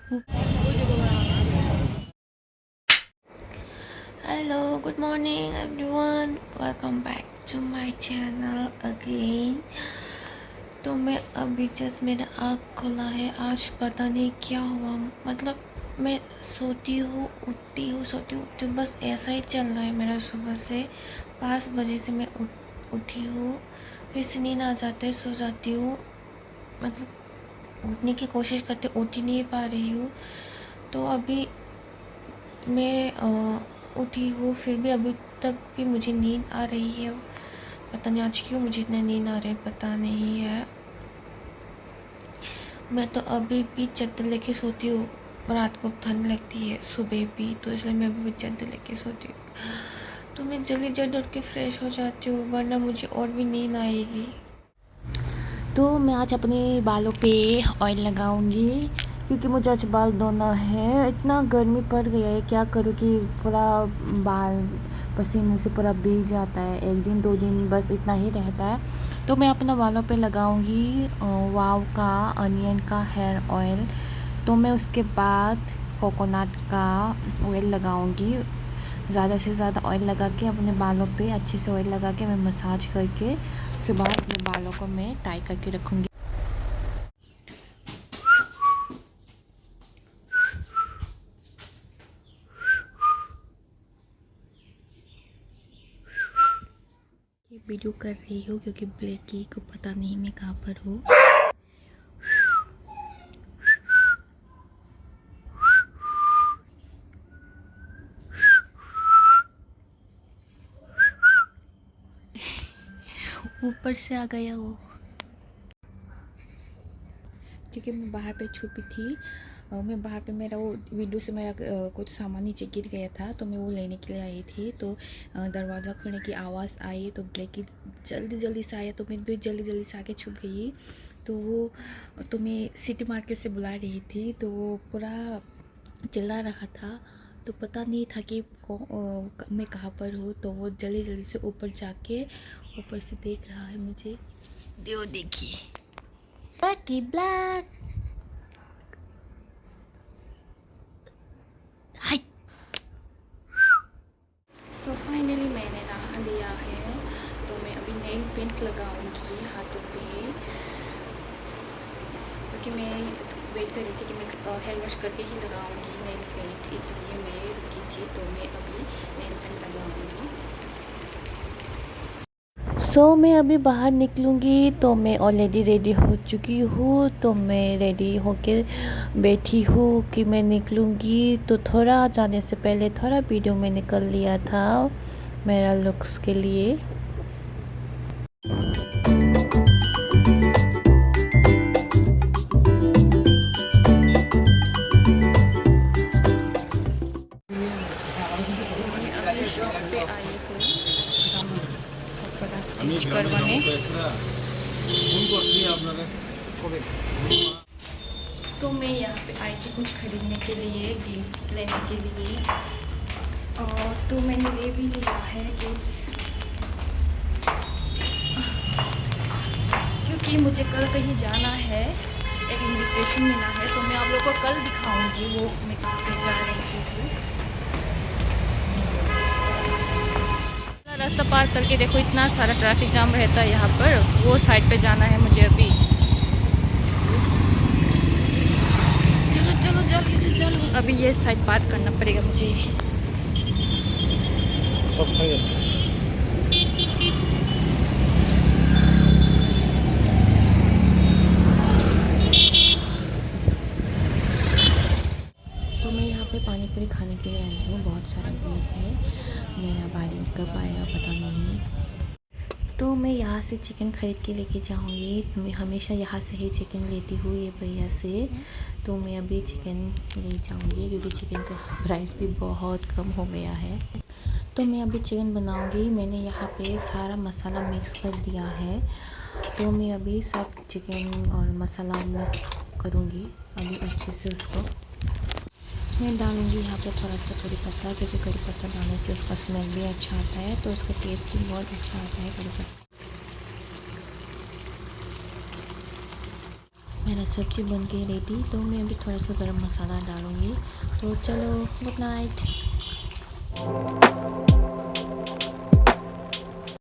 Hello, good morning everyone. Welcome back to my channel again. तो मैं अभी just मेरा आँख खुला है। आज पता नहीं क्या हुआ, मतलब मैं सोती हूँ सोती हूँ बस ऐसा ही चल रहा है मेरा। सुबह से 5 बजे से मैं उठी हूँ, फिर से नींद आ जाता है, सो जाती हूँ। मतलब उठने की कोशिश करते उठ ही नहीं पा रही हूँ। तो अभी मैं उठी हूँ, फिर भी अभी तक भी मुझे नींद आ रही है। पता नहीं आज क्यों मुझे इतना नींद आ रहा है, पता नहीं है। मैं तो अभी भी चादर लेके सोती हूँ। रात को ठंड लगती है, सुबह भी, तो इसलिए मैं अभी भी चादर लेके सोती हूँ। तो मैं जल्दी जल्दी उठ के फ्रेश हो जाती हूँ, वरना मुझे और भी नींद आएगी। तो मैं आज अपने बालों पे ऑयल लगाऊंगी, क्योंकि मुझे आज बाल धोना है। इतना गर्मी पड़ गया है, क्या करूँ कि पूरा बाल पसीने से पूरा भीग जाता है। 1 दिन 2 दिन बस इतना ही रहता है। तो मैं अपने बालों पे लगाऊंगी वाव का अनियन का हेयर ऑयल। तो मैं उसके बाद कोकोनट का ऑयल लगाऊंगी। ज़्यादा से ज़्यादा ऑयल लगा के अपने बालों पे अच्छे से ऑयल लगा के मैं मसाज करके उसके बाद अपने बालों को मैं टाई करके रखूँगी। ये वीडियो कर रही हूँ क्योंकि ब्लैकी को पता नहीं मैं कहाँ पर हूँ। ऊपर से आ गया वो, क्योंकि मैं बाहर पे छुपी थी। मैं बाहर पे मेरा वो विंडो से मेरा कुछ सामान नीचे गिर गया था, तो मैं वो लेने के लिए आई थी। तो दरवाज़ा खोलने की आवाज़ आई, तो ब्लैकी जल्दी जल्दी से आया, तो मैं भी जल्दी जल्दी से आके छुप गई। तो वो तो मैं सिटी मार्केट से बुला रही थी, तो वो पूरा चिल्ला रहा था। तो पता नहीं था कि मैं कहाँ पर हूँ। तो वो जल्दी जल्दी से ऊपर जाके ऊपर से देख रहा है मुझे। देखिए ब्लैकी ब्लैक। हाय। सो फाइनली मैंने नहा लिया है। तो मैं अभी नेल पेंट लगाऊंगी हाथों पे, क्योंकि मैं वेट कर रही थी कि मैं हेयर वॉश करके ही लगाऊंगी नेल पेंट, इसलिए मैं रुकी थी। तो मैं अभी नेल पेंट लगाऊंगी। मैं अभी बाहर निकलूँगी, तो मैं ऑलरेडी रेडी हो चुकी हूँ। तो मैं रेडी होके बैठी हूँ कि मैं निकलूँगी। तो थोड़ा जाने से पहले थोड़ा वीडियो में निकल लिया था मेरा लुक्स के लिए। अभी शॉप पे आई हूँ कपड़ा स्टिच करवाने। तो मैं यहाँ पे आई थी कुछ खरीदने के लिए, गिफ्ट्स लेने के लिए। तो मैंने ले भी लिया है गिफ्ट्स, क्योंकि मुझे कल कहीं जाना है, एक इनविटेशन मिला है। तो मैं आप लोगों को कल दिखाऊंगी वो मैं कहाँ पे जा रही हूँ। रास्ता पार करके देखो, इतना सारा ट्रैफिक जाम रहता है यहाँ पर। वो साइड पे जाना है मुझे अभी। चलो चलो जल्दी से चलो, अभी ये साइड पार करना पड़ेगा मुझे। तो मैं यहाँ पे पानी पूरी खाने के लिए आई हूँ। बहुत सारा भीड़ है, मेरा भाई कब आएगा पता नहीं। तो मैं यहाँ से चिकन ख़रीद के लेके जाऊँगी। मैं हमेशा यहाँ से ही चिकन लेती हूँ ये भैया से। तो मैं अभी चिकन ले जाऊँगी, क्योंकि चिकन का प्राइस भी बहुत कम हो गया है। तो मैं अभी चिकन बनाऊँगी। मैंने यहाँ पे सारा मसाला मिक्स कर दिया है। तो मैं अभी सब चिकन और मसाला मिक्स करूँगी अभी अच्छे से। उसको मैं डालूँगी यहाँ पे थोड़ा सा कड़ी पत्ता, क्योंकि कड़ी पत्ता डालने से उसका स्मेल भी अच्छा आता है, तो उसका टेस्ट भी बहुत अच्छा आता है कड़ी पत्ता। मेरा सब्ज़ी बन के रेडी, तो मैं अभी थोड़ा सा गरम मसाला डालूँगी। तो चलो, गुड नाइट।